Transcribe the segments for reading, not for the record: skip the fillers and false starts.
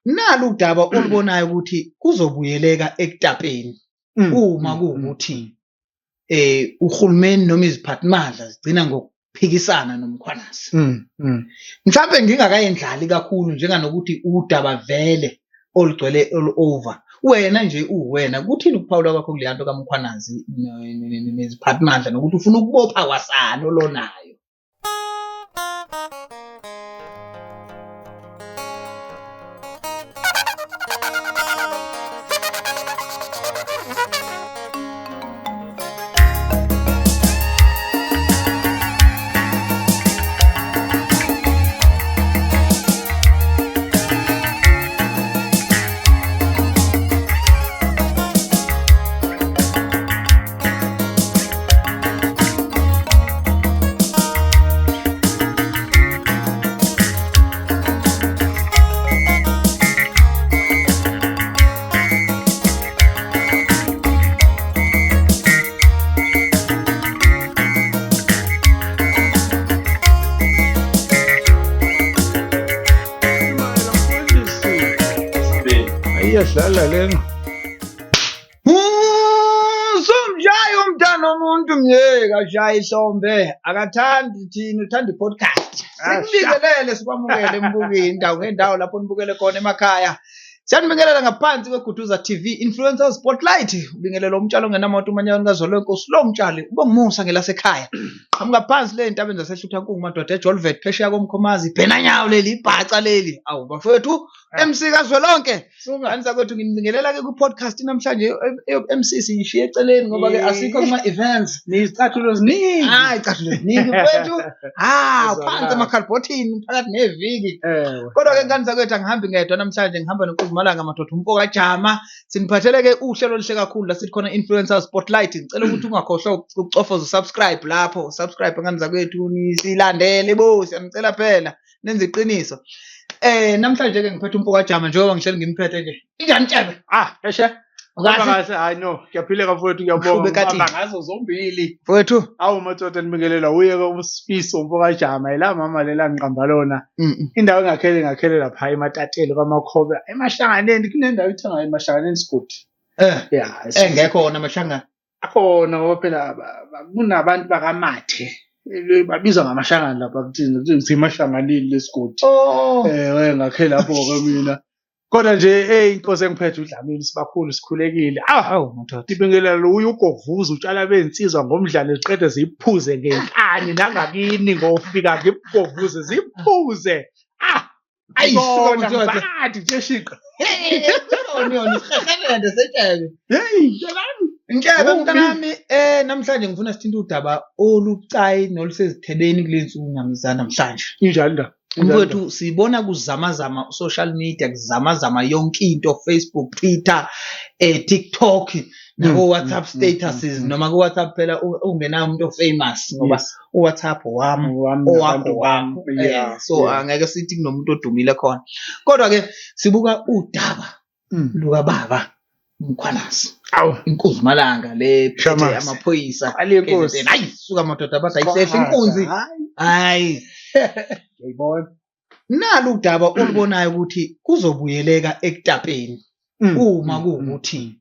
nalo udaba olubonayo ukuthi kuzobuyeleka ekutapeni uma kuwukuthi uhulumeni noma iziphathimandla zigcina ngokuphikisana nomkhwanazi. Mhlawumbe ngingakayendlali kakhulu njenganokuthi udaba vele olugcwele all over. Wena nje uwena kuthini ukuphawula kwakho kule nto kaMkhwanazi neziphathimandla nokuthi ufuna ukubopha kwasana olonayo? Iyadlala lena. Somjayi umntana womuntu myeka shayi ihlombe akathandi thina uthanda i-podcast. Sikubingelele sikwamukele mbukile indawo ngendawo lapho nibukele khona emakhaya. Siyanibingelela ngaphansi kweGuduza TV Influencer Spotlight. Ubingelela umtshalo ongenamoto umanyano kaZolwenkosi lo mtshali ube umusa ngelasekhaya. Qhamuka phansi le intabeni zaseHluthankulu madoda eJolvet phesheya komkhomazi ibhenanyawo leli ibhaca leli. Awu bafethu MC kaZwelonke. Kanisa kwethu ngibingelela ke ku-podcast namhlanje MC siyishiye eceleni ngoba ke asikho kuma events Nezicathulo ziningi. hayi icathulo ziningi kwethu phansi emakhalibhothini phakathi neviki. Kodwa ke kanisa kwethu angihambi ngedwa namhlanje ngihamba noNkuzimalanga madoda umpoka Jama. Siniphathele ke uhlelo oluhle kakhulu la sithi khona Influencer Spotlight. Ngicela ukuthi ungakhohlwa ukucofoza subscribe lapho. Subscribe kanisa kwethu nisilandele bo siyamcela phela nenze iqiniso. Namhlanje ke ngiphethe umpoka Jama njengoba ngihleli ngimphethe nje. Injani Tshebe? Eshe. Ngakahle hayi no, ngiyaphila mfowethu ngiyabonga ngoba ngazo zombili. Mfowethu, awu madoda nibingelela uye ke uSifiso umpoka Jama ila mama lela ngiqamba lona. Indawo ngakhele lapha eMatatele kwaMakhobe emahlanganeni kunendawo ithenga emahlanganeni Sigodi. Engekho wona amashangana. Akhona ngoba phela kunabantu bakaMathe babizwa ngamashangana lapha kuthini imahlanganeni lesigodi. Ngakhe lapho ke mina kodwa nje inkosi engiphethe uDlamini sibakhulu sikhulekile. Madoda Ibingelela lo ugovuza utshala bensizwa ngomdlalo ziqede ziphuze ngenkani nangakini ngofika ngigovuze ziphuze. Ayisona bathi nje shiqa. Onioni sikhahlela ndesetshebe. Ntshebe mntanami namhlanje ngifuna sithinta udaba olucayi nolusezithebeni kulensuku namhlanje. Injani nda? Mfowethu sibona kuzamazama social media kuzamazama yonke into Facebook, Twitter, TikTok nabo WhatsApp statuses noma ku WhatsApp phela ungena umuntu ofamous ngoba uWhatsApp wami owakho wami. So angeke sithi kunomuntu odumile khona. Kodwa ke sibuka udaba luka baba Mkhwanazi. Inkuzimalanga le phethe amaphoyisa. Hayi suka madoda bathi ayisehla inkunzi. Hayi. Ngiyibona. Nalo udaba olubonayo ukuthi kuzobuyeleka ekutapeni uma kuwukuthi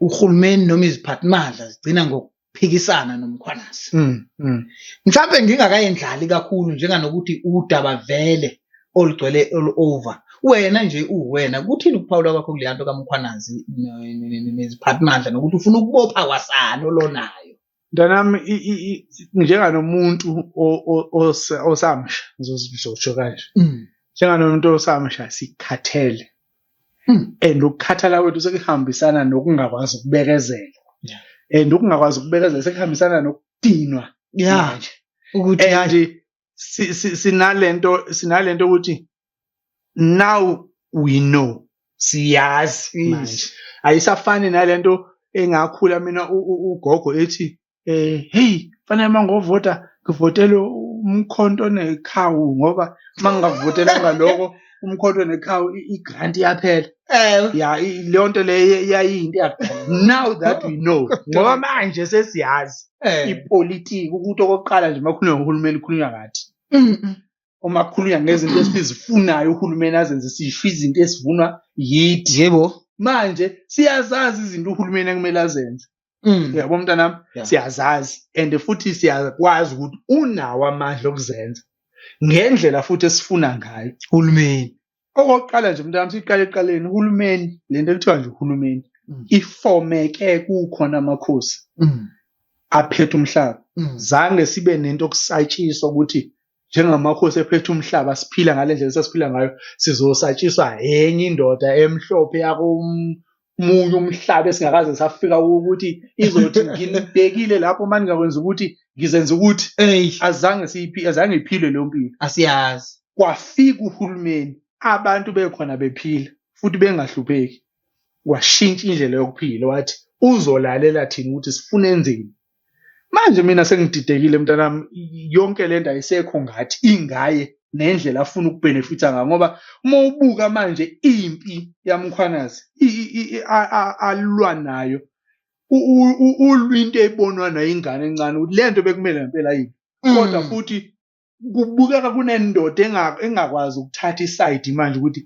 uhulumeni noma iziphathimandla zigcina ngokuphikisana nomkhwanazi. Mhlawumbe ngingakayendlali kakhulu njenganokuthi udaba vele olugcwele all over. Wena nje uwena kuthini ukuphawula kwakho kule nto kaMkhwanazi neziphathimandla nokuthi ufuna ukubopha kwasana olonayo? Ndanami njenganomuntu osamusha ngizosho kanje. Njenganomuntu osamusha sikhathele. And ukukhathala kwethu sekuhambisana nokungakwazi ukubekezela. And ukungakwazi ukubekezela sekuhambisana nokudinwa. Manje ukuthi nje sinalento ukuthi now we know siyazi manje ayisafani nalento engakhula mina ugogo ethi hey fanele mangovota ngivotele umkhonto nekhawu ngoba mangavotela ngaloko umkhonto nekhawu igrant yaphela. Leyo nto le yayinto yakudala. Now that we know ngoba manje sesiyazi ipolitiki ukuthi okokuqala nje makhulunywa ngohulumeni khulunywa ngathi uma kukhulunywa ngezinto esizifunayo uhulumeni azenze sisho izinto esivunwa yithi. Yebo. Manje siyazazi izinto uhulumeni ekumele azenze. Yabo mntanami, siyazazi and futhi siyakwazi ukuthi unawo amandla okuzenza ngendlela futhi esifuna ngayo Hulumeni. okokuqala nje mntanami siqale eqaleni uhulumeni lento ekuthiwa nje uhulumeni ifomeke kukhona amakhosi aphethe umhlaba zange sibe nento okusatshiswa ukuthi njengamakhosi ephethe umhlaba siphila ngalendlela sesiphila ngayo sizosatshiswa enye indoda emhlophe yakomunye umhlaba esingakaze safika ukuthi izothi nginibekile lapho manje ngakwenza ukuthi ngizenza ukuthi azange iphile leyo mpilo asiyazi kwafika uhulumeni abantu bekhona bephila futhi bengahlupheki washintsha indlela yokuphila wathi uzolalela thina ukuthi sifune enzeni manje mina sengididekile mntanami yonke lento ayisekho ngathi ingaye nendlela afuna ukubenefita ngayo ngoba uma ubuka manje impi yamkhwanazi alwa nayo ulwinto ebonwa nayo ingane encane ukuthi lento bekumele ngempela yini kodwa futhi kubukeka kunendoda engakwazi ukuthatha iside manje ukuthi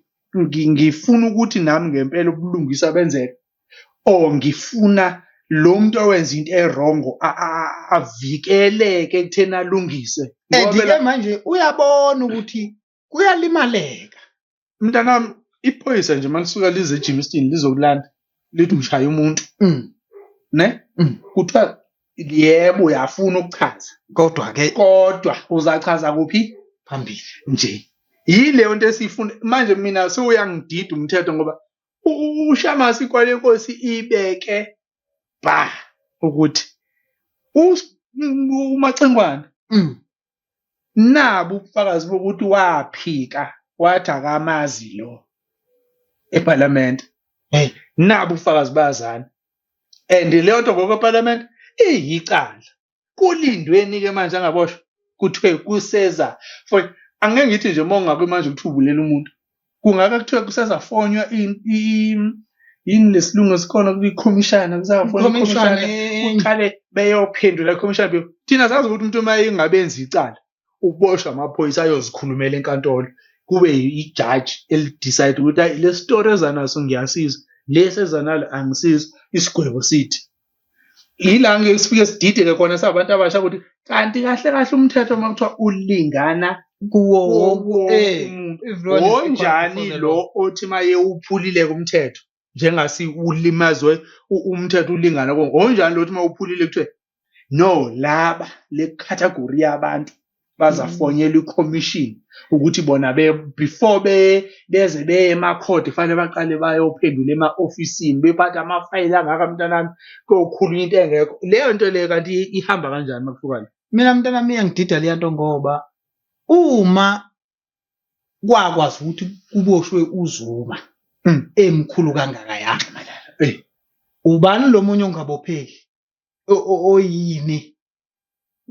ngifuna ukuthi nami ngempela ubulungisa benzeke ngifuna lo muntu owenza into erongo avikeleke ekutheni alungise ngoba manje uyabona ukuthi kuyalimaleka mntanami iphoyisa nje malisuka lize eJimmiston lizokulanda lithi ushaya umuntu ne kuthiwa yebo uyafuna ukuchaza kodwa uzachaza kuphi phambili nje yileyo nto esifuna manje mina sewuyangidida umthetho ngoba ushamasi kwale nkosi ibeke ukuthi uMacengwane nabo ubufakazi bokuthi waphika wathi akamazi lo eParliament nabo ubufakazi bazana and leyo nto ngokweParliament iyicala kulindweni ke manje angaboshwa kuthiwe kuseza for angeke ngithi nje monga manje ukuthubulela umuntu kungaka kuthiwe kusezafonywa yini lesilungu esikhona kwikhomishana kuzafonwa uqale beyophendula ikhomishana thina sazi ukuthi umuntu uma engabenzi icala uboshwa amaphoyisa ayozikhulumela enkantolo kube ijudge elidecide ukuthi le story ezanaso ngiyasiza lesi ezanalo angisiza isigwebo sithi yila ngeke sifike sidideke khona sabantu abasha ukuthi kanti kahle kahle umthetho makuthiwa ulingana kuwo onjani lo othi maye uphulile kumthetho njengasi ulimazwe umthetho ulingana onjani lo othi mawuphulile kuthiwe no laba le category yabantu bazafonyela iCommission ukuthi bona before beze beye emacourt fanele baqale bayophendula ema-ofisini bephatha amafayili angaka mntanami kokhuluma into engekho leyo nto leyo kanti ihamba kanjani makuhlukane mina mntanami iyangidida leya nto ngoba uma kwakwazi ukuthi kuboshwe uZuma emkhulu kangaka yakhe malala ubani lo munye ongabopheki oyini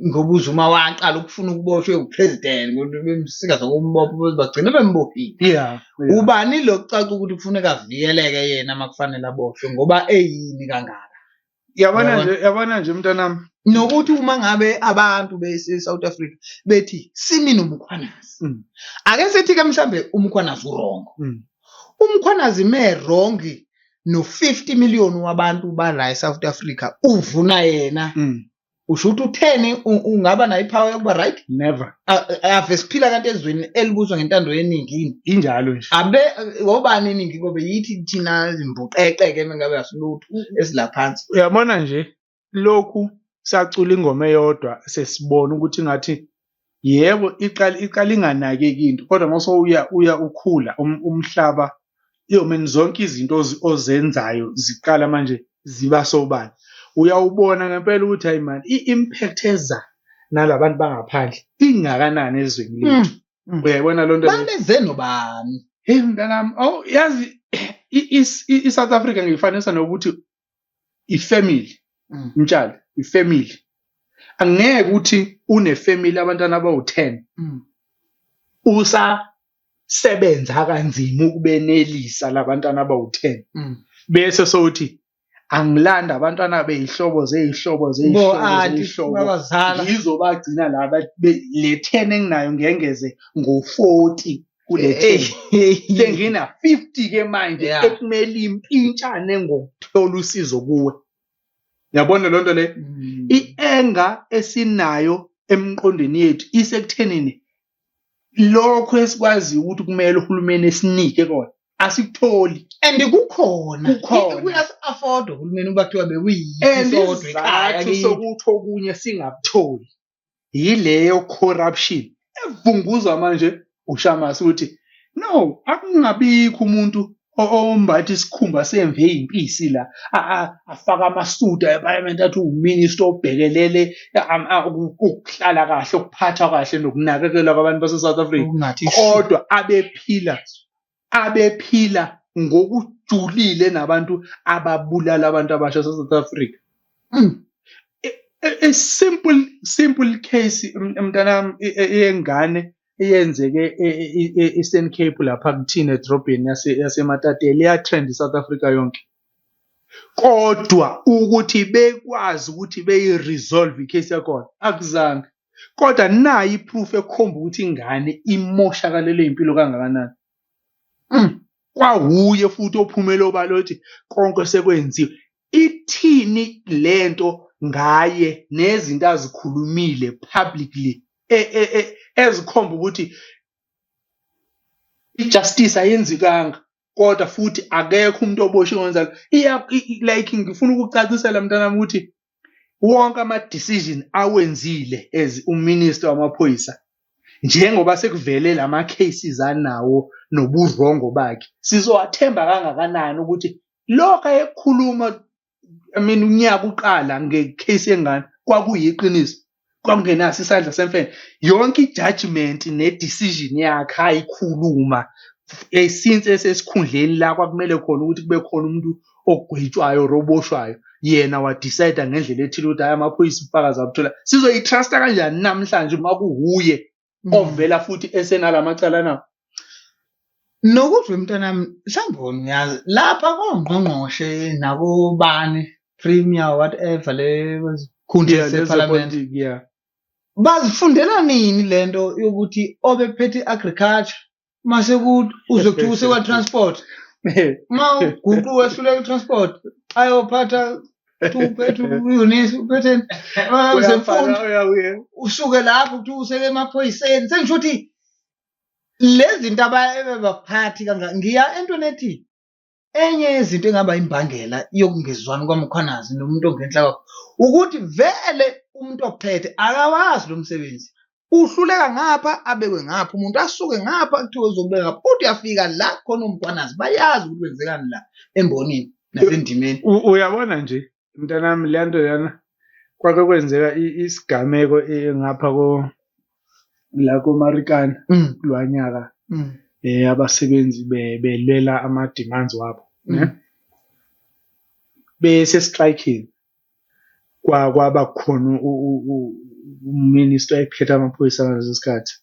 ngoba uZuma waqala ukufuna ukuboshwe upresident ngoba bemsikaza ngombopho bagcina bembophile ubani lo kucaca ukuthi kufuneka avikeleke yena makufanele aboshwe ngoba eyini kangaka yabona nje mntanami nokuthi uma ngabe abantu bese-South Africa bethi simi nomkhwanazi ake sithi ke mhlambe umkhwanazi urongo umkhwanazi wrong no 50 million wabantu bala eSouth Africa uvuna yena usho ukuthi u10 ungaba nayo ipower yokuba right never ave siphila kanti ezweni elibuzwa ngentando yeningi injalo nje abe ngobani iningi kobe yithi thina imbuqeqeke mengabe asilutho esilaphansi uyabona nje lokhu sacula ingoma eyodwa sesibona ukuthi ngathi yebo iqala inganakeki into kodwa mase uya ukhula umhlaba yomeni zonke izinto ozenzayo ziqala manje ziba sobani uyawubona ngempela ukuthi hayi man iimpact eza nalabantu bangaphandle ingakanani ezweni lethu uyayibona lonto baneze nobani hey mntanami yazi iSouth Africa ngiyifanisa nokuthi ifamily mtshali ifamily angeke ukuthi unefamily abantwana abawu10 usasebenza kanzima ukubenelisa labantwana abawu10 bese sokuthi angilanda abantwana beyihlobo zeyihlobo babazala. ngizobagcina laba le 10 enginayo ngengeze ngo40 kule 10 sengina 50 ke manje ekumele impintshane ngokuthola usizo kuwe. Yabona lonto le ienga esinayo emqondweni yethu isekuthenini lokho esikwazi ukuthi kumele uhulumeni esinike kona asikutholi and kukhona kuyas-afford uhulumeni uba kuthiwa bekuyisodwa ekhaya sokuthi okunye singakutholi yileyo corruption evunguzwa manje ushamasi ukuthi no akungabikho umuntu ombathi isikhumba semve eyimpisi la afaka amasuda eParliament athi uminister obhekelele ukuhlala kahle ukuphatha kahle nokunakekela kwabantu base South Africa kodwa abephila ngokujulile nabantu ababulala abantu abasha South Africa. A simple case mntanami yengane eyenzeke eEastern Cape lapha kuthina edrobheni yaseMatatele ya trend South Africa yonke. Kodwa ukuthi bekwazi ukuthi beyiresolve icase yakho akuzange. Kodwa nayi iproof ekhomba ukuthi ingane imoshakalele impilo kangakanani. Kwahuye futhi ophumela obalothi konke sekwenziwe. Ithini lento ngaye nezinto azikhulumile publicly ezikhomba ukuthi ijustice ayenzikanga kodwa futhi akekho umuntu oboshwe ngenzalo like ngifuna ukucacisela mntanami ukuthi wonke ama decision awenzile as uminister wamaphoyisa njengoba sekuvele lama cases anawo noburongo bakhe sizowathemba kangakanani ukuthi lokho ekhuluma unyaka uqala ngecase engane kwakuyiqiniso kwakungenaso isandla semfene yonke ijudgment nedecision yakhe ayikhuluma since esesikhundleni la kwakumele khona ukuthi kube khona umuntu ogwetshwayo roboshwayo yena wa decide ngendlela ethile ukuthi hayi amaphoyisa ufakazi abuthola sizoyitrusta kanjani namhlanje uma kuhuye ovela futhi esenalamacala na nokuthi mntanami sambona uyazi lapha kongqongqoshe nakobani premier whatever le khundla seParliament bazifundela nini lento yokuthi obephethe agriculture mase kuthi uzokuthusa kwa transport ma uguqu wehluleka transport ayophatha tuphethe uyunisi uphethe usuke lapho uthuse emaphoyiseni sengisho ukuthi lezi zinto abaphathi kangaka ngiya entweni ethi enye izinto engaba imbangela yokungezwani kwaMkhwanazi nomuntu ongenhla kwakho ukuthi vele umuntu ophethe akawazi lo msebenzi uhluleka ngapha abekwe ngapha umuntu asuke ngapha kuthiwe uzobeka ngapha uthi uyafika la khona uMkhwanazi bayazi ukuthi kwenzekani la embonini nasendimeni. Uyabona nje mntanami lento yana kwake kwenzeka isigameko ngapha la koMarikana lwanyaka abasebenzi belwela ama demands wabo bese striking kwaba khona uminister ephethe amaphoyisa ngaleso sikhathi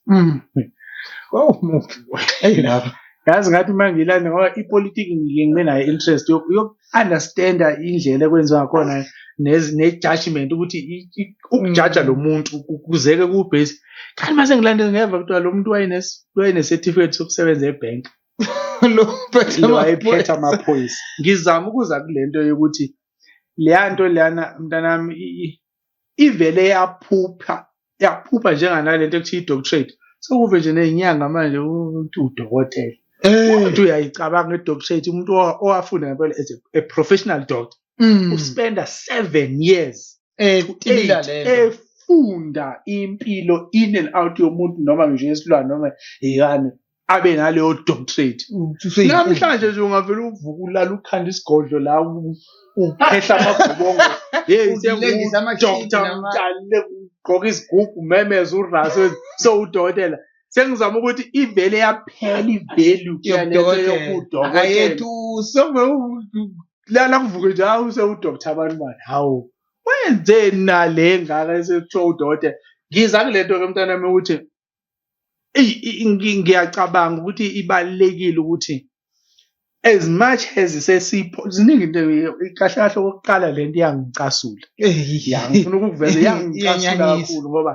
lapha yazi ngathi mangilana ngoba ipolitiki ngibe nayo interest yok understanda indlela ekwenziwa ngakhona ne-judgment ukuthi ukujudge lo muntu kuzeke kubase kanti mase ngilande ngeva kuthiwa lo muntu wayene-certificate sokusebenza ebank lo wayephethe amaphoyisa ngizama ukuza kulento yokuthi leya nto leyana mntanami ivele yaphupha njenganalento ekuthiwa i-doctorate sekuve nje nezinyanga manje ukuthi udokotela uthi uyayicabanga i-doctorate umuntu owafunda ngempela as a professional doctor uspenda 7 years efunda impilo in and out yomuntu noma nje esilwane noma yani abe naleyo doctorate namhlanje nje ungavela uvuka ulala ukhanda isigodlo la uphehla amabhobongo ulegisa doctor mtale ugqoka isigubhu memeza uraso so udokotela sengizama ukuthi ivele yaphela ivalue yokudokotela ayethu lana kuvuke nje hawu sewudoctor abantu bani hawu wenzeni nale ngaka esekuthiwa udokotela ngiza kulento ke mntanami ukuthi ngiyacabanga ukuthi ibalekile ukuthi as much as sesipho ziningi into kahle kahle okokuqala lento iyangicasula ngifuna ukuveza iyangicasula kakhulu ngoba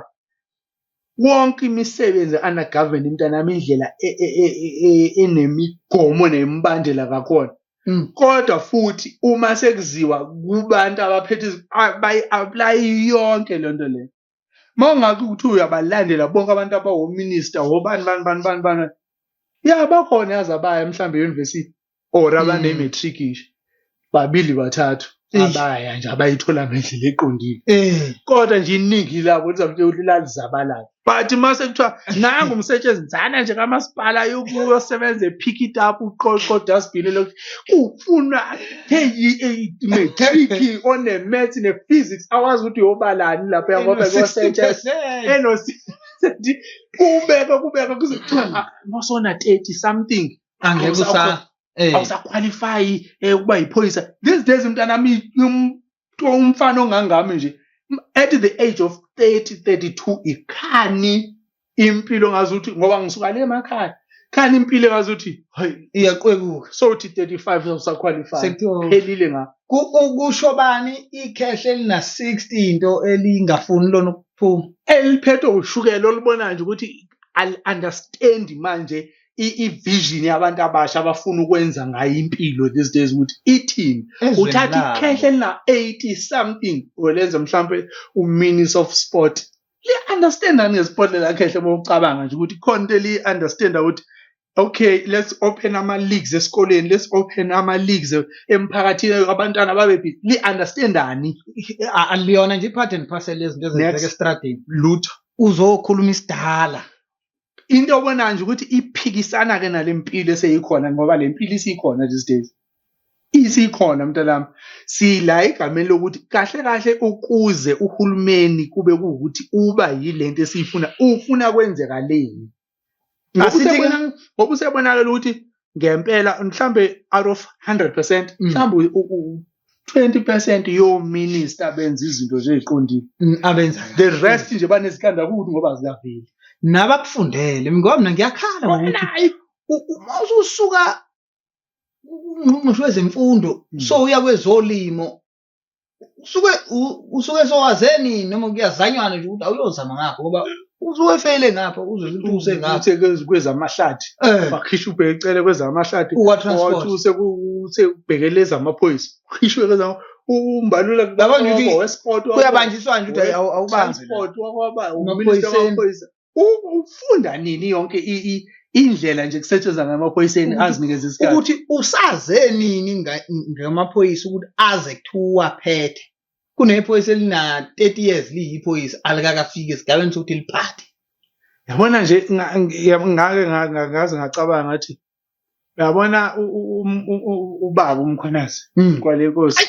wonke imisebenzi ana government mntanami indlela enemigomo nemibandela kakhona kodwa futhi uma sekuziwa kubantu abaphethe bayi-apply yonke lento le mawungathi ukuthi uyabalandela bonke abantu abawominister obani ya bakhona yazabaya mhlambe e-university or abane-matric nje babili bathathu abaya nje abayithola ngendlela eqondile kodwa nje iningi labo lizabalayo but mase kuthiwa nangu umsetshenzana nje kamasipala yokuyosebenza pick it up uqoqo dustbin lokhu ufuna matric one maths ne physics awazi ukuthi uyobalani lapha ngoba kuyosetshenzwa kubeka kuze kuthiwa nosona 30 something angeke awusaqualify ukuba yiphoyisa these days mntanami umfana ongangami nje at the age of 32 ikhani impilo ngazuthi ngoba ngisuka le emakhaya khani impilo ngazuthi hayi iyaqwebuka so uthi 35 usaqualify phelile nga kusho bani ikhehle elina 60 into elingafuni lona ukuphuma eliphethe ushukela olubona nje ukuthi I'll understand manje i-vision yabantu abasha abafuna ukwenza ngayo impilo these days ukuthi ithini uthatha ikhehle na 80 something olenza mhlambe uminister of sport li understand ngesport la khehle mawucabanga nje ukuthi khona li understand ukuthi okay let's open ama leagues esikoleni let's open ama leagues emphakathini abantwana babe busy li understandani aliyona nje ipart and parcel lezinto ezenzeka estradini lutho uzokhuluma isidala into obona nje ukuthi iphikisana ke nalempilo eseyikhona ngoba lempilo isikhona these days isikhona mntalami sila igameni lokuthi kahle kahle ukuze uhulumeni kube kuukuthi uba yilento esifuna ufuna kwenzeka leni ngoba usebonakala ukuthi ngempela mhlambe out of 100% mhlambe 20% yo minister benza izinto nje eziqondile abenza the rest nje banezikhanda ukuthi ngoba ziyavela nabakufundele ngoba mina ngiyakhala ngokuthi usuka ungqongqoshe wezemfundo so uya kwezolimo usuke sowazeni noma kuyazanywana nje ukuthi awuyozama ngapho ngoba usuke efeyile ngapho uzothuse ngapho kwezamahlathi bakhisha ubhekele kwezamahlathi wathi ubhekeleza amaphoyisa khishwe kweza umbalula labanye wesport kuyabanjiswa nje ukuthi awubanzi sport wakwaba umaphoyisa ufunda nini yonke indlela nje kusetshenzwa ngamaphoyiseni azinikeza isikhathi ukuthi usaze nini ngamaphoyisa ukuthi aze kuthiwa phethe kunephoyisa elina 30 years liyiphoyisa alikakafika esigabeni sokuthi liphathe yabona nje ngaze ngacabanga ngathi yabona ubaba umkhwanazi kwale nkosi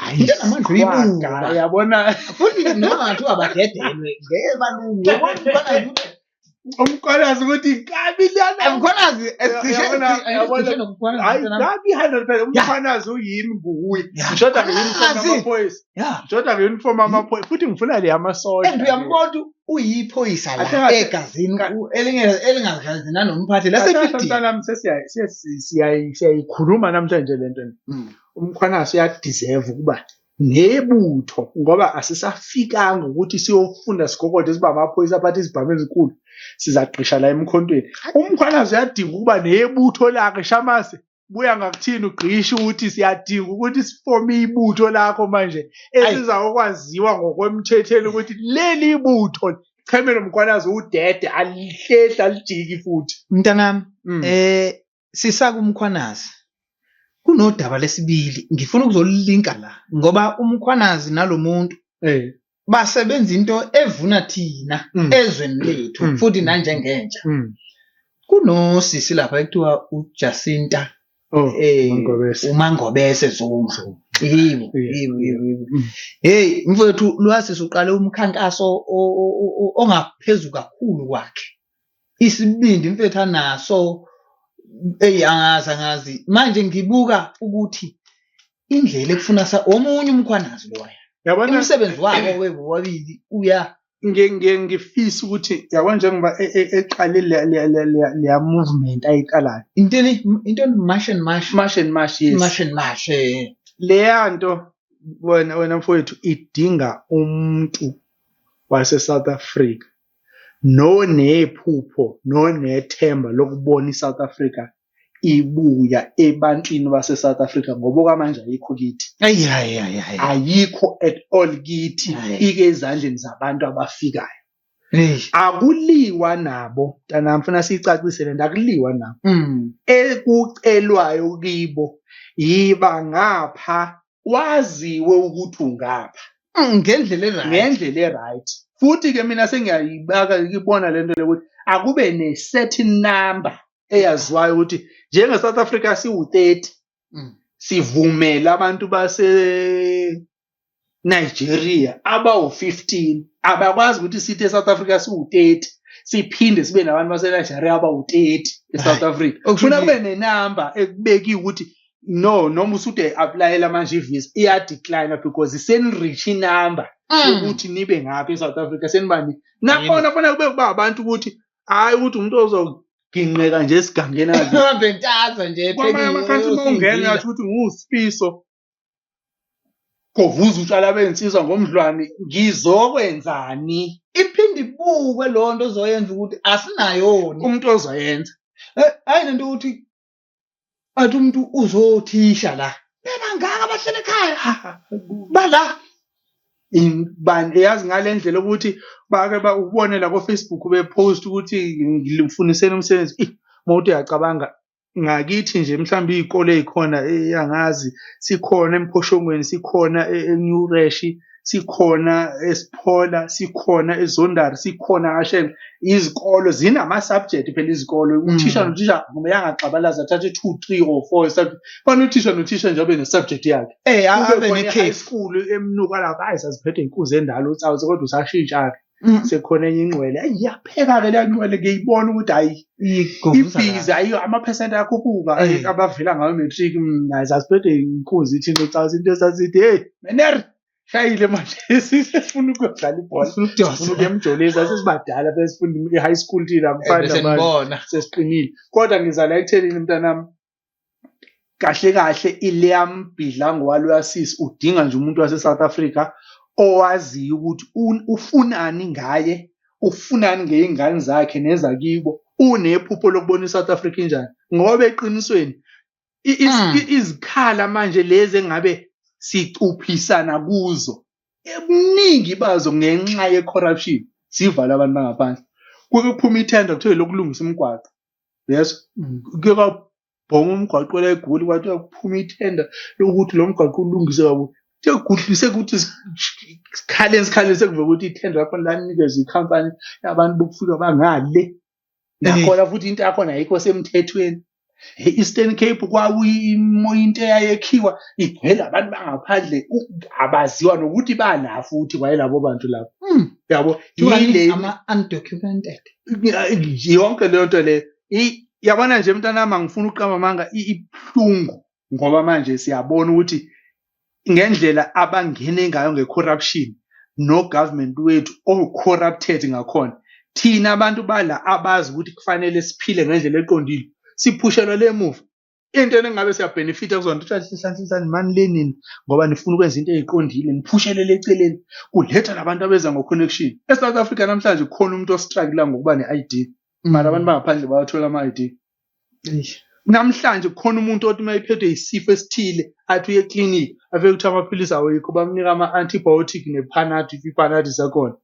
hayi namanje uyibuka yabona futhi noma ngathi abadedelwe ngeke balunge umkhwanazi ukuthi kabi lana umkhwanazi hayi kabi 100% umkhwanazi uyimi nguye ngishoda ngeuniform amaphoyisa ngishoda ngeuniform amaphoyisa futhi ngifuna le amasoja uyambona uyiphoyisa la egazini elingazazi nanomphathi lasephithini siyayikhuluma namhlanje lento umkhwanazi uyadeserve ukuba nebutho ngoba asisafikanga ukuthi siyofunda sigogode siba amaphoyisa aphathi izibhamu ezinkulu sizaqisha la emkhontweni umkhwanazi uyadinga ukuba nebutho lakhe shamase buya ngakuthini ugqisha ukuthi siyadinga ukuthi sifome ibutho lakho manje esizakwaziwa ngokwemthethweni ukuthi leli ibutho chemelo mkhwanazi udede alihlehla alijiki futhi mntanami sisaka umkhwanazi kunodaba lesibili ngifuna ukuzolilinka la ngoba umkhwanazi nalomuntu basebenza into evuna thina ezweni lethu futhi nanjengentsha kunosisi lapha ekuthiwa uJacinta uMangobese Zuma yibo hey mfowethu lwasisi uqale umkhankaso ongaphezulu kakhulu kwakhe isibindi mfethu anaso angazi manje ngibuka ukuthi indlela ekufuna omunye umkhwanazi loya yabona umsebenzi wabo webobabili ngifisa ukuthi yabona njengoba eqale le movement ayiqalayo intoni March and March, yes March and March. leya nto wena mfowethu idinga umuntu wase South Africa nephupho nethemba lokubona iSouth Africa ibuya ebantwini base South Africa ngoba kwamanje ayikho kithi ayikho at all kithi ike ezandleni zabantu abafikayo akuliwa nabo mntana mfuna sicacise lento akuliwa nabo ekucelwayo kibo yiba ngapha waziwe ukuthi ungapha ngendlela right futhi ke mina sengiyayibaka ngibona lento lokuthi akube ne certain number eyaziwayo ukuthi njenge South Africa siwu30 sivumela abantu base Nigeria abawu15 abakwazi ukuthi sithi eSouth Africa siwu30 siphinde sibe nabantu base Nigeria abawu30 eSouth Africa kufuna kube nenumber ekubekiwe ukuthi noma usude applyela manje ivisa iya decline because isenrich number ukuthi nibe ngapha eSouth Africa senibani nakhona funa kube kuba abantu ukuthi hayi ukuthi umuntu ozoginqeka nje esigangeni azi uhambe ntaza nje kwamanye amakhanti mawungena yathi ukuthi ngusifiso kovuza utshwala bensizwa ngomdlwane ngizokwenzani iphinde ibukwe lonto ozoyenza ukuthi asinayoni umuntu ozoyenza hayi lento ukuthi athi umuntu uzothisha la bebangaka abahlele ekhaya bala bani yazi ngalendlela ukuthi bake ubone la ko Facebook bepost ukuthi ngifuniseni umsebenzi mawuthi uyacabanga ngakithi nje mhlawumbe izikole ezikhona eyangazi sikhona eMphoshongweni sikhona eNew Fresh sikhona eSphola sikhona eZondari sikhona kaShen izikolo zinama subject phela izikolo uthisha nothisha ngoba yangaxabalaza athathe 2 3 or 4 subject fana uthisha nje abe ne subject yakhe abe ne case school emnuka lapha ayisaziphethe inkuzi endalo utsawuze kodwa usashintsha sekhona enye ingcwele iyapheka ke leyanqwele ngiyibona ukuthi hayi ibhiza ayo ama% akhuphuka abavela ngayo matric ayisaziphethe inkuzi ithini utsawuze into esasithi hey mener shayile manje sifuna ukudlala ibhola sifuna ukuyemjolisa sesibadala bese sifunda i-high school thina mfana manje sesiqinile kodwa ngizala ekuthelini mntanami kahle iLiam Bidlango waluyasisi udinga nje umuntu wase South Africa owaziyo ukuthi ufunani ngaye ufunani ngeingane zakhe nezakibo unephupho lokubona iSouth Africa injani ngoba eqinisweni izikhala manje lezi engabe sicuphisana kuzo ebuningi bazo ngenxa yecorruption sivala abantu bangaphandle kuphuma ithenda kuthiwe lokulungisa imigwaqo yes kuka bonga umgwaqo la eGoli kwathi kuphuma ithenda lokuthi lo mgwaqo ulungise kabu sekudlise ukuthi sikhaleni sekuve ukuthi ithenda lapho lanikeza ikhampani yabantu bokufika bangale nakhona futhi into yakhona ayikho semthethweni Eastern Cape kwakuyimoyinto eyayekhiwa igcwele abantu bangaphandle abaziwa nokuthi bala futhi kwayelabo bantu lapho yabo yile ama undocumented yonke leyo nto le yabona nje mntanami angifuna uqamba manga iphungu ngoba manje siyabona ukuthi ngendlela abangene ngayo ngecorruption no government wethu corrupted ngakhona thina abantu bala abazi ukuthi kufanele siphile ngendlela eqondile siphushelwa lemuva into engabe siyabenefita kuzona ukuthi hlanhlanhlani man learning ngoba nifuna ukwenza into eziqondile niphushele eceleni kuletha labantu abeza ngoconnection eSouth Africa namhlanje khona umuntu ostruggle ngokuba neID mara abantu bangaphandle bayathola ama-ID namhlanje khona umuntu othi mayiphethwe isifo esithile athi uye clinic afike ukuthi amaphilisi awekho bamnika ama-antibiotic nePanado iPanado sakhona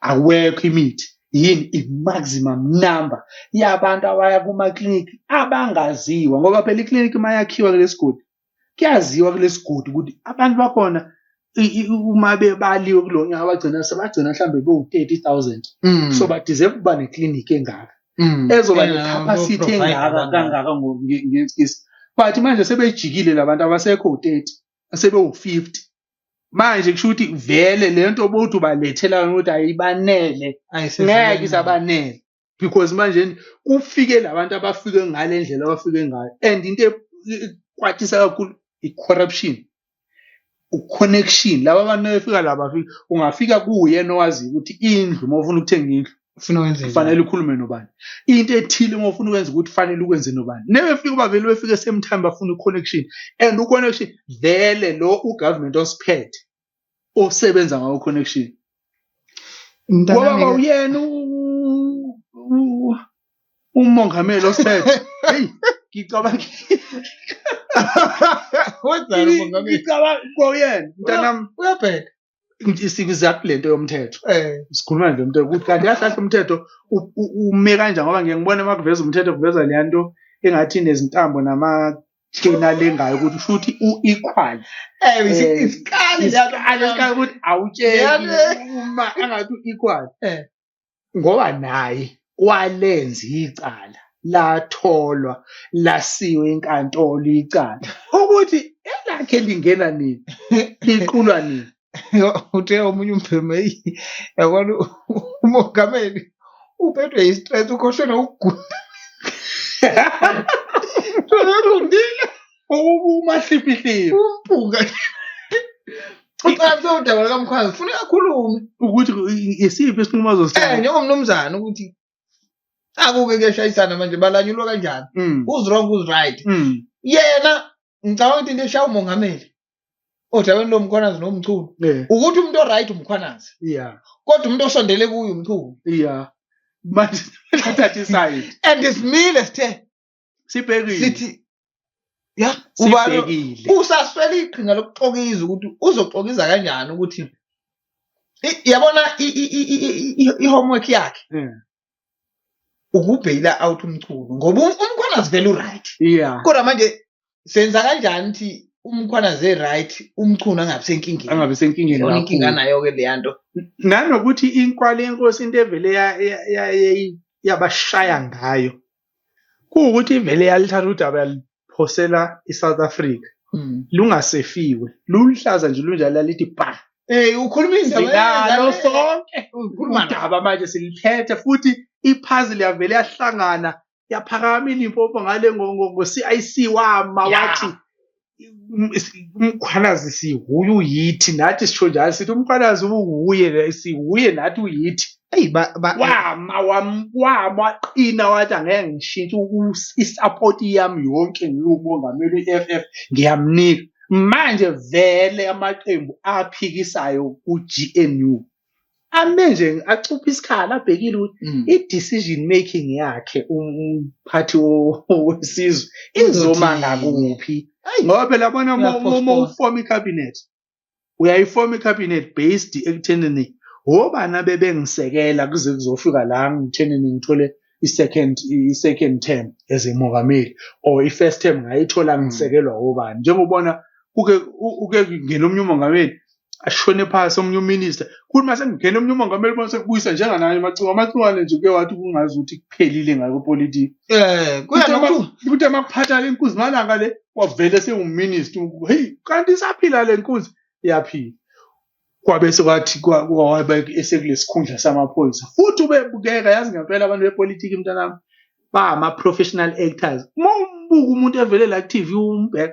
awekho imithi yini i-maximum number yabantu abaya kuma-clinic abangaziwa ngoba phela i-clinic mayakhiwa kulesigodi kuyaziwa kulesigodi ukuthi abantu bakhona uma bebaliwe kulo nyaka bagcina mhlawumbe bewu-30,000 so badeserve ukuba neclinic engaka ezoba necapacity engaka kangaka ngesikisi but manje sebejikile labantu abasekho u-30 sebewu-50 manje kusho ukuthi vele lento bothi ubalethela ukuthi ayibanele ngeke isabanele because manje kufike labantu abafike ngale ndlela abafike ngayo and into ekwatisa kakhulu i-corruption connection laba abantu befika laba ungafika kuye nowazi ukuthi indlu uma ufuna ukuthenga indlu ufuna wenze kufanele ukhulume nobani into ethile uma ufuna ukwenza ukuthi kufanele ukwenze nobani nebefika bavele befike same time bafuna uconnection and uconnection vele lo ugovernment osiphethe osebenza ngawo connection ngoba uyena umongameli osiphethe hey ngicabanga wenzani umongameli ngicabanga koyena mntanami uyabheka isibiza kulento yomthetho sikhuluma nje umthetho ukuthi kanti yahlahla umthetho ume kanjani ngoba ngiyangibona makuveza umthetho kuveza le nto engathi nezintambo namakena lengayo ukuthi futhi uequal isikali ukuthi awutsheli uma angathi uequal ngoba naye walenza icala latholwa lasiwe enkantolo icala ukuthi elakhe lingena nini liqulwa nini uthe omunye umphume yabona umongameli uphethwe yistress ukhohlwe ukugula Tolongile umahliphihliphi umpunga uqaphe udaba kaMkhwazi ufuna kakhulume ukuthi isiphi isinqumo azosithatha njengomnumzana ukuthi akuke kuyashayisana manje balanyulwa kanjani who's wrong who's right yena ngicabanga ukuthi into eshaya umongameli odabeni lomkhwanazi nomchulu ukuthi umuntu oright umkhwanazi kodwa umuntu osondele kuyo umchulu manje thatha iside and isimile sithe sibhekile sithi ubani usaswela iqhinga lokuxokiza ukuthi uzoxokiza kanjani ukuthi yabona i-homework yakhe ukubhayila out umchulu ngoba umkhwanazi vele uright kodwa manje senza kanjani ukuthi umkhwanazi right umchunu angabi senkingeni yona inkinga nayo ke leyanto nanokuthi inkwala yenkosi into evele yabashaya ngayo kuukuthi vele yalithatha udaba yaliphosela iSouth Africa lungasefiwe luhlaza nje lunjalo lithi ba ukhuluma indaba lo sonke ukhuluma ndaba manje siliphethe futhi ipuzzle yavele yahlangana yaphakama iLimpopo ngale ngo-CIC wama wathi umkhwanazi sihuye uyithi nathi sisho njalo sithi umkhwanazi uhuye sihuye nathi uyithi waqina wathi angeke ngishintshe isupport yami yonke ngiyumongameli i-FF ngiyamnika manje vele amaqembu aphikisayo ku-GNU amenje acupha isikhala abhekile ukuthi i-decision making yakhe umphathi wesizwe izoma ngakuphi ngoba phela bona uma uform icabinet uyayifoma icabinet based ekuthenini obana bebengisekela kuze kuzofika la ngithenini ngithole i-second term as umongameli or i-first term ngayithola ngisekelwa obani njengobona uke ngene omnye umongameli ashone phasi omnye uminister kuthi mase ngene omnye umongameli bese kubuyisa njenganayo amacingwane nje kuye wathi kungazi ukuthi kuphelile ngako politics ukuthi amakuphatha le nkuzi malanga le wavele sewuminister hey kanti isaphila le nkuzi yaphila kwabese kwathi kwabe esekulesikhundla samaphoyisa futhi ubebukeka yazi ngempela abantu bepolitiki mntanami ba ama professional actors umbuka umuntu evele la TV umbhek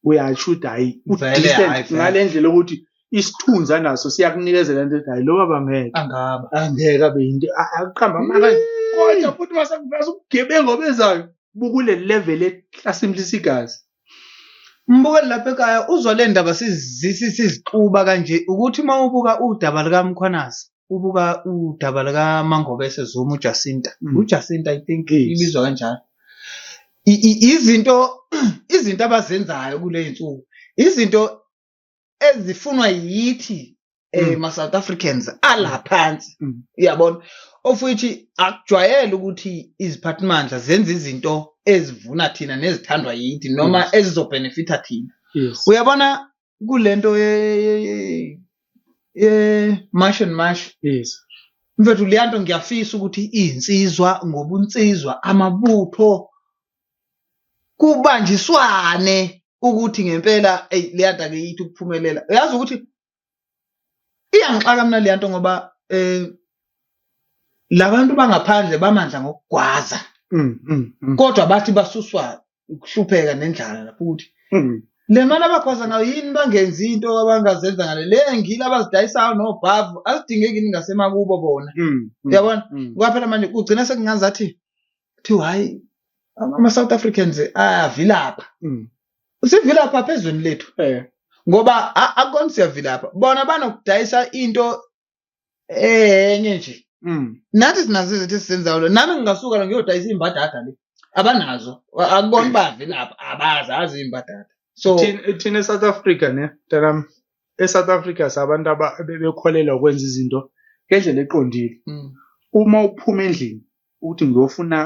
uyashuda hayi udecent ngalendlela ukuthi isithunza naso siyakunikezela into hayi lo bangeke angeke abe into aqhamba manje kodwa futhi masakuveza ubugebengu obezayo bukule level ehlasimlisa igazi mbukeli lapha ekhaya uzwa le ndaba sizixuba kanje ukuthi mawubuka udaba likaMkhwanazi ubuka udaba likaMangobese Zuma uJacinta I think ibizwa kanjalo izinto abazenzayo kule insuku izinto ezifunwa yithi ma South Africans alaphansi uyabona ofuthi akujwayele ukuthi iziphathimandla zenza izinto ezivuna thina nezithandwa yithi noma ezizobenefita thina uyabona kulento mash and mash mfethu leyanto ngiyafisa ukuthi insizwa ngobunsizwa amabutho kubanjiswane ukuthi ngempela leyanto ake yithi ukuphumelela uyazi ukuthi iyangixaka mina leyanto ngoba labantu bangaphandle bamandla ngokugwaza kodwa bathi basuswa ukuhlupheka nendlala lapho ukuthi Le mali abakhwaza ngayo yini bangenzi into abangazenza ngale le ngila abazidayisayo nobhavu azidingeki yini ngasemakubo bona uyabona kwaphela manje kugcina sekungazathi kuthiwa hayi ama-South Africans ayavilapha usivilapha phezweni lethu ngoba akukona siyavilapha bona banokudayisa into enye nje nathi sinazo izinto esizenzayo lo nami ngingasuka la ngiyodayisa imbadada le abanazo akubona bavilapha abazazi imbadada so thina eSouth Africa ne mntanami eSouth Africa sabantu bekholelwa ukwenza izinto ngendlela eqondile uma uphuma endlini ukuthi ngiyofuna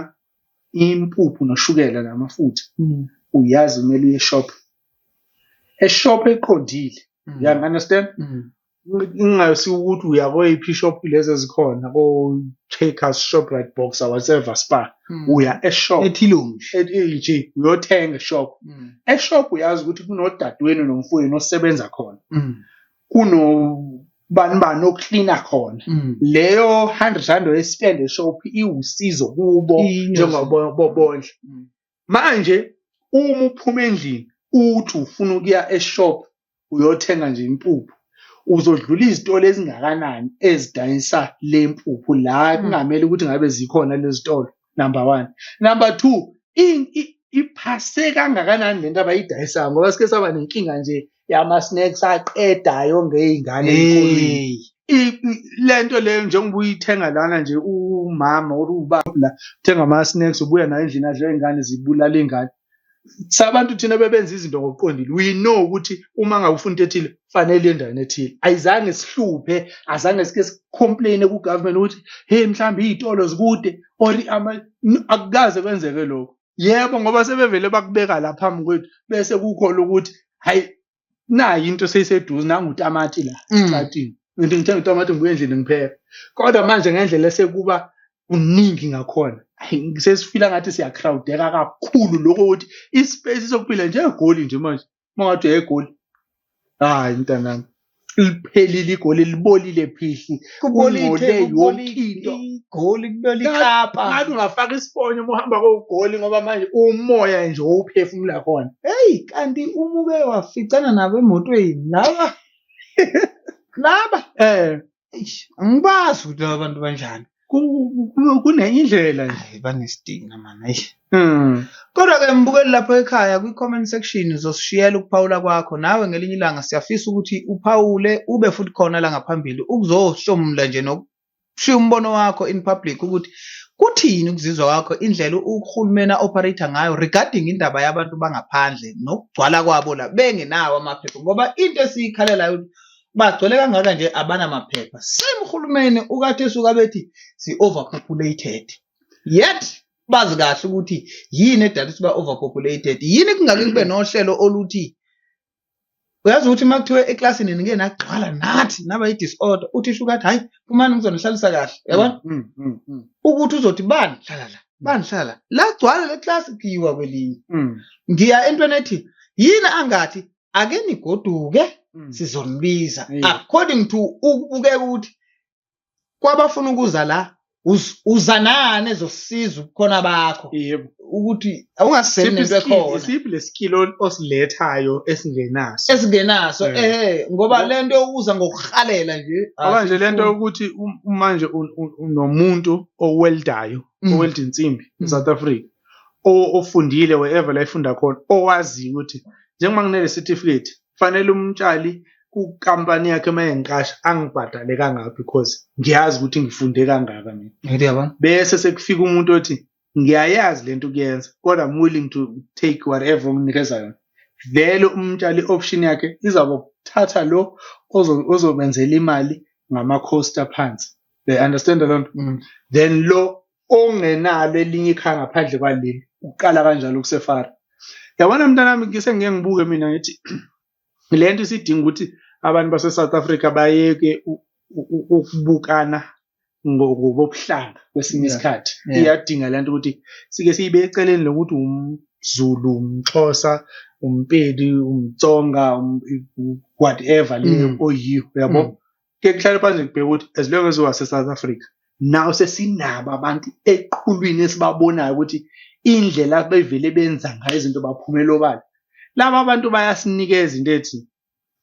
impuphu noshukela namafutha uyazi kumele uye eshop eqondile you understand ingasi ukuthi uyakoyiphi shop lezi ezikhona ko Checkers Shoprite Boxer whatever Spar uya eshop ethilungi nje uyothenga eshop eshop uyazi ukuthi kunodadweni nomfowenu osebenza khona bani ocleaner khona leyo 100 rand oyespend eshop iwusizo kubo njengobondle manje uma uphuma endlini uthi ufuna ukuya eshop uyothenga nje impuphu uzodlula izitolo ezingakanani ezidayisa le mpuphu la kungamele ukuthi ngabe zikhona lezi zitolo number 1 number 2 iphase kangakanani lento abayidayisa ngoba sike saba nenkinga nje yama snacks aqedayo ngeingane ezikolweni lento leyo njengoba uyithenga lana nje umama ubaba la uthenga ama snacks ubuya nayo endlini adle ingane zibulala ingane sabantu thina bebenza izinto ngokuqondile we know ukuthi uma ngawufuna into ethile fanele endaweni ethile ayizange sihluphe azange sike sicomplain ku government ukuthi hey mhlambi izitolo zikude or akukaze kwenzeke lokho yebo ngoba sebevele bakubeka la phambi kwethu bese kukho ukuthi hayi nayi into seyiseduze nangu utamati la ecatini ngithenga utamati ngibuye endlini ngipheka kodwa manje ngendlela esekuba uningi ngakhona sesifila ngathi siya crowdeka kakhulu lokho ukuthi ispace sokuphila nje egoli nje manje mangathi egoli hayi mntanami liphelile igoli libolile phihli kubolile yonke igoli kubeli kapa ngathi ungafaka isifonyo uma uhamba kogoli ngoba manje umoya nje uphefumula khona hey kanti umuke waficana nabo emotweni laba angibazi ukuthi abantu banjani kunenye indlela nje banestina man kodwa ke mbukeli lapho ekhaya kwi-comment section uzosishiyela ukuphawula kwakho nawe ngelinye ilanga siyafisa ukuthi uphawule ube futhi khona la ngaphambili ukuzohlomula nje nokushiya umbono wakho in public ukuthi kuthini ukuzizwa kwakho indlela uhulumeni operator ngayo regarding indaba yabantu bangaphandle nokugcwala kwabo la bengenawo amaphepha ngoba into esiyikhalela bagcwele kangaka nje abana maphepha simhulumeni ukade suka bethi si overpopulated yet bazi kahle ukuthi yini edala siba overpopulated yini kungake kube nohlelo oluthi uyazi ukuthi makuthiwe eclassini ningeke nagcwala nathi naba i disorder uthi shuka athi hayi kumani ngizonihlalisa kahle yabona ukuthi uzothi bani hlala la gcwala le class kiwa kwelinye ngiya entweni ethi yini angathi ake nigoduke sizonibiza according to ukubukeka ukuthi kwabafuna ukuza la uzanane zosiza khona bakho yebo ukuthi awungasisebenzisi into ekhona isiphi leskill osilethayo esingenaso ngoba lento yokuza ngokuhalela nje manje lento ukuthi manje unomuntu oweldayo owelda insimbi eSouth Africa ofundile wherever la ifunda khona owazi ukuthi njengoba nginele certificate fanele umtshali kukampani yakhe mayengiqasha angibhadale kangaka because ngiyazi ukuthi ngifunde kangaka mina ngiyabona bese sekufika umuntu othi ngiyayazi lento kuyenza kodwa I'm willing to take whatever unginikeza yona vele umtshali option yakhe izaba ukuthatha lo ozobenzela imali ngama cost aphansi they understand lento then lo ongenalo elinye ikhaya ngaphandle kwaleli uqala kanjalo kusefara yabona mntanami ngise ngibuke mina ngithi lento isidinga ukuthi abantu base South Africa bayeke ukubukana ngobuhlanga kwesinye isikhathi iyadinga lento ukuthi sike sibe eceleni lokuthi umZulu umXhosa umpedi umtsonga whatever le oyiyo yabo ke kuhlala phansi kubheka ukuthi as long as wase South Africa now sesinabo abantu eqhulwini esibabonayo ukuthi indlela bevele benza ngayo izinto baphumela obala laba abantu bayasinikeza into ethi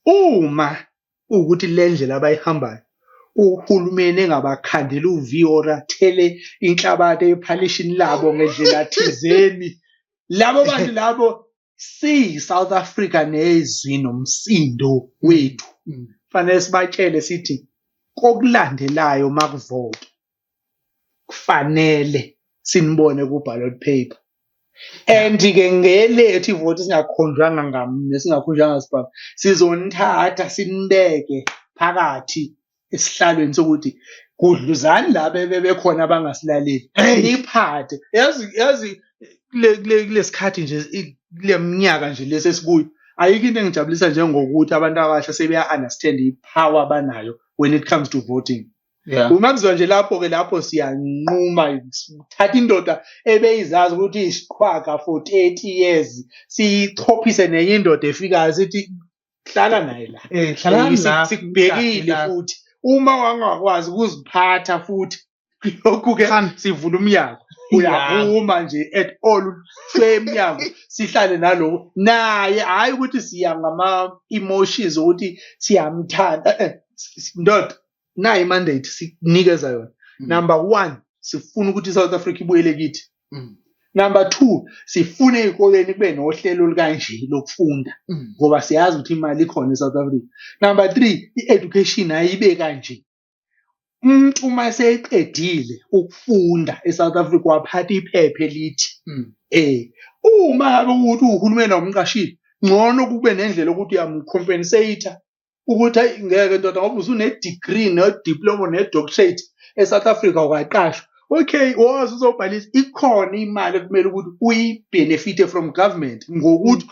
uma ukuthi le ndlela abayihambayo uhulumeni engabakhandela uviora athele inhlabathi ephalishini labo ngendlela thizeni labo bantu labo South Africa nezwi nomsindo wethu fanele sibatshele sithi kokulandelayo makuvota kufanele sinibone ku ballot paper and ke ngelethu ivote singakhonjwanga ngamne singakhonjwanga sibaba sizonithatha sinibeke phakathi esihlalweni sokuthi kudluzani laba bebekhona abangasilaleli niphathe yazi kulesikhathi nje kuleminyaka nje lesesikuyo ayikho into engijabulisa njengokuthi abantu abasha sebeya understand ipower abanayo when it comes to voting. Uma kuzwa nje lapho siyanquma thatha indoda ebeyizazi ukuthi isiqhwaga for 30 years sichophise nenye indoda efikayo sithi hlala naye la sikubhekile futhi uma wangakwazi ukuziphatha futhi lokhu ke sivula umnyango uyaphuma nje at all emnyango sihlale nalo naye hayi ukuthi siya ngama emotions ukuthi siyamthanda ndoda nayi mandate sinikeza yona. Number 1 sifuna ukuthi South Africa ibuyele kithi. Number 2 sifune ezikoleni kube nohlelo olukanje lokufunda ngoba siyazi ukuthi imali ikhona eSouth Africa. Number 3 i-education ayibe kanje. Umuntu uma seqedile ukufunda eSouth Africa waphatha iphepha elithi uma ngabe ukuthi uhulumeni awumqashile ngcono kube nendlela ukuthi uyamcompensate ukuthi ngeke ndoda ngoba usune degree no diploma ne doctorate eSouth Africa ukaqashwa okay wazi uzobhalisa ikhona imali kumele ukuthi uyibenefite from government ngokuthi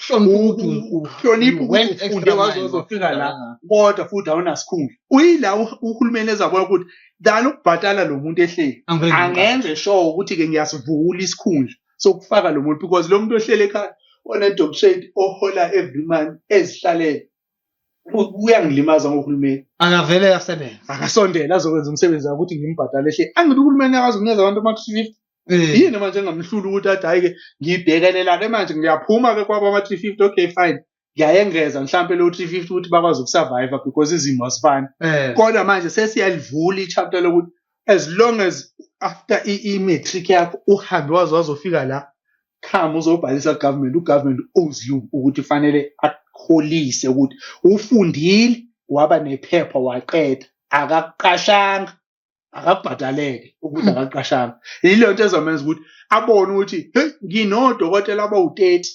uhloniphe ufunde wazozofika la kodwa futhi awuna sikhundla uyila uhulumeni ezabona ukuthi dala ukubhatala lo muntu ehleli angenze sure ukuthi ke ngiyasivula isikhundla sokufaka lo muntu because lo muntu ohlele ekhaya one doctorate ohola every month ezihlalele uyangilimaza ngohulumeni akavele yasebenza akasondela azokwenza umsebenzi wakhe ukuthi ngimbhadale ehle angithi uhulumeni akazukunikeza abantu ama-350 yini manje engamhlula ukuthi athi hayi ke ngibhekelelane manje ngiyaphuma ke kwabo ama-350 okay fine ngiyayengeza mhlambe lo 350 ukuthi bakwazi ukusurvive because izimo azifani kodwa manje sesiyalivula ichapter lokuthi as long as after i-matric yakho uhambe wazofika la khama uzobhalisa government owes you ukuthi fanele holise ukuthi ufundile waba nephepha waqeda akakuqashanga akabhadaleke ukuthi akaqashanga yilo nto ezomenza ukuthi abone ukuthi hey nginodokotela abawu30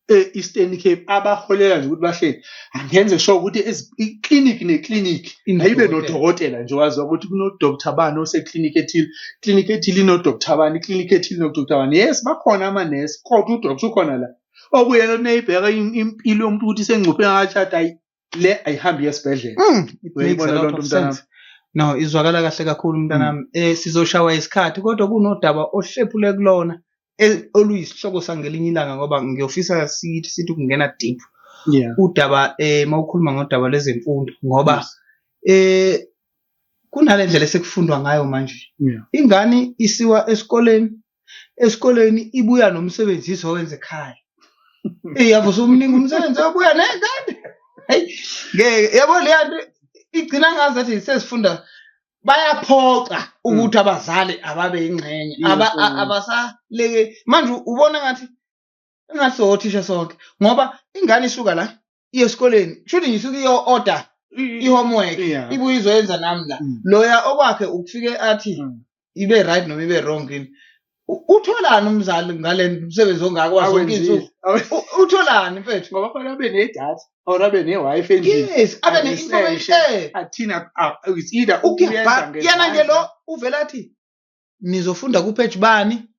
Eastern Cape abaholela nje ukuthi bahleli angenze sure ukuthi iclinic neclinic ayibe nodokotela nje wazi ukuthi kuno doctor bani oseclinic ethile no doctor bani clinic ethile no doctor bani yes bakhona ama nurse kodwa udoctor ukhona la okuyena oneyibheka impilo yomuntu ukuthi sengcuphe ngachata le ayihambi esibhedlela uyibona lo nto mntana no izwakala kahle kakhulu mntanami sizoshawa isikhathi kodwa kunodaba ohlephule kulona oluyisihloko sangelinye ilanga ngoba ngiyofisa sithi kungena deep udaba mawukhuluma ngodaba lezemfundo ngoba kunalendlela esekufundwa ngayo manje ingane isiwa esikoleni ibuya nomsebenzi owenza ekhaya yavusa umningi umsebenzi obuya nengane hey yabo le yanto igcina ngazathi sesifunda bayaphoqa ukuthi abazali ababe ingxenye abasaleke manje ubona ngathi othisha sonke ngoba ingane isuka la esikoleni shothi ngisuka iyo-order i-homework ibuye izoyenza nami la loya okwakhe ukufike athi ibe right noma ibe wrong yini utholani umzali ngale msebenzi ongakwazi insuku utholani mfethu ngoba khona abe nedatha or abe ne-wifi endlini yes abe ne-information athina it's either ukuyenza yana nje lo uvela athi nizofunda kupage bani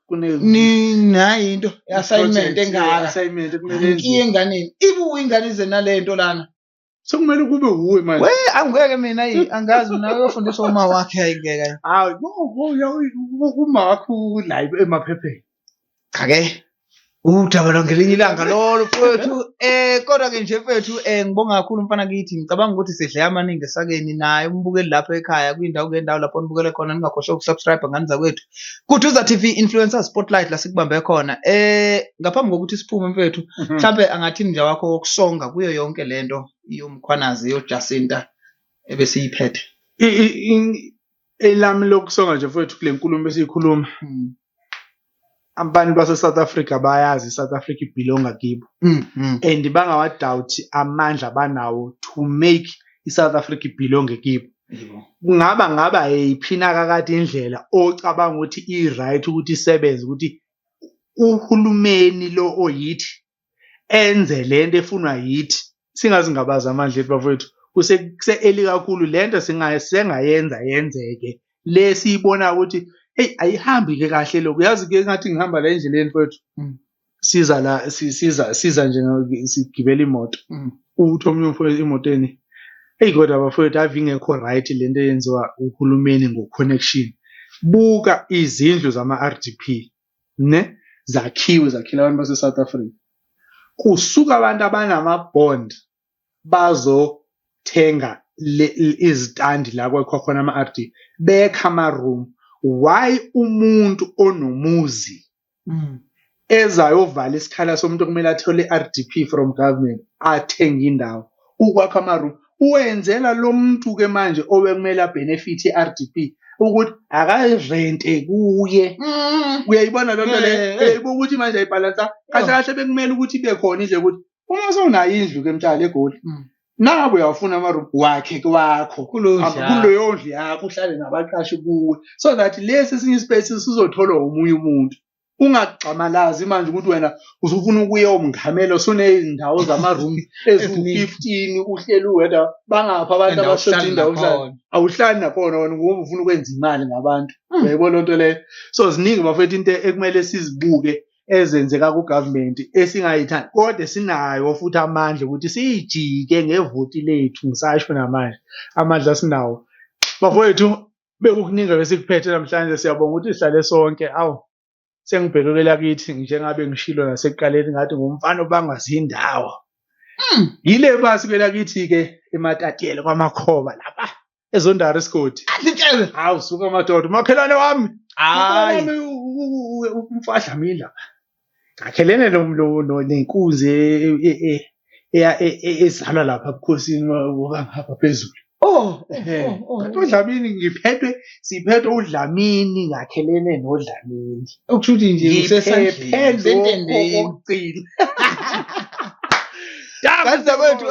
nayi into assignment engaka assignment kumele enganeni ibuye ingane ize nalento lana sekumele kube uwe manje angeke mina angazi mina uyofundiswa uma wakhe ayingeka hayi uma wakho live emaphepheni ake Udaba longelinye ilanga lolo mfowethu. Kodwa ke nje mfowethu ngibonga kakhulu mfana kithi. Ngicabanga ukuthi sidle amaningi esakeni naye umbukeli lapha ekhaya kwindawo ngendawo lapho nibukele khona ningakhohlwa ukusubscribe ngani zakwethu. Kuduza TV Influencer Spotlight la sikubambe khona. Ngaphambi kokuthi siphume mfowethu, mhlambe angathini nje wakho wokusonga kuyo yonke lento yomkhwanazi yoJacinta ebesiyiphethe. Elami lokusonga nje mfowethu kule nkulumo esiyikhuluma. Abantu base South Africa bayazi South Africa belonga kibo. And bangawadoubt amandla banawo to make iSouth Africa belong kibo. Ngaba yiphina kakade indlela ocabanga ukuthi i-right ukuthi isebenze ukuthi uhulumeni lo oyithi enze lento efunwa yithi singazingabaza amandla ethu bafowethu kuse-eli kakhulu lento singayenza yenzeke lesiyibona ukuthi hey ayihambi ke kahle lokho yazi ke ngathi ngihamba la endleleni mfowethu siza nje sigibela imoto uthi omnye mfowethu emotweni hey kodwa bafowethu ave ingekho right lento eyenziwa uhulumeni ngo-connection buka izindlu zama-RDP ne zakhiwa abantu base-South Africa kusuka abantu abanama-bond bazothenga izitandi la kwekho khona ama-RDP bekha ama-room. Why umuntu onomuzi ezayovala isikhala somuntu kumele athole RDP from government athenga indawo ukwakha amaroom uwenzela lo muntu ke manje obekumele benefit iRDP ukuthi akarente kuye uyayibona lonto le ukuthi manje ayibalansa kahle kahle bekumele ukuthi ibe khona nje ukuthi uma sewunayo indlu ke mthala eGoli nawe uyafuna amaroom wakhe kwakho kuleyo ndlu yakho uhlale nabaqashi kuwe so that lesi sinye space sizotholwa umunye umuntu ungagxamalazi manje ukuthi wena usufuna ukuya umngamelo sunezindawo zamaroom ezu-15 uhleli wena bangapha abantu abashota indawo ukuhlala awuhlali nakhona wena ngoba ufuna ukwenza imali ngabantu uyayibona lonto leyo so ziningi bafethu into ekumele sizibuke ezenzeka ku-government esingayithandi kodwa sinayo futhi amandla ukuthi siyijike ngevoti lethu ngisasho namanje amandla sinawo bafowethu bekukuningi besikuphethe namhlanje siyabonga ukuthi sihlale sonke sengibhekekela kithi njengabe ngishilo nasekuqaleni ngathi ngumfana obangazindawo yile basi phela kithi-ke ematatiyele kwamakhoba lapha ezondari isigodi hawu suka madoda umakhelwane wami umfahla mina ngakhelene nenkunzi ezalwa lapha ebukhosini ngapha phezulu uDlamini siphethwe uDlamini ngakhelene noDlamini okusho ukuthi nje usesandleni okugcina kanti kwethu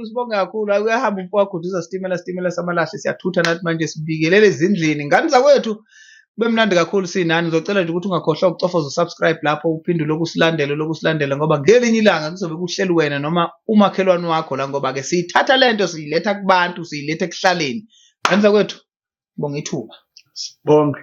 sibonge kakhulu uyahamba umfowakhuduza sitimela samalahle siyathutha nathi manje sibikelele ezindlini ngani zakwethu kube mnandi kakhulu sinani ngizocela nje ukuthi ungakhohlwa ukucofa uzosubscribe lapho uphindule lokusilandela ngoba ngelinye ilanga kuzobe kuhleli wena noma umakhelwane wakho la ngoba ke siyithatha lento siyiletha kubantu siyiletha ekuhlaleni ngani zakwethu bonga ithuba bonke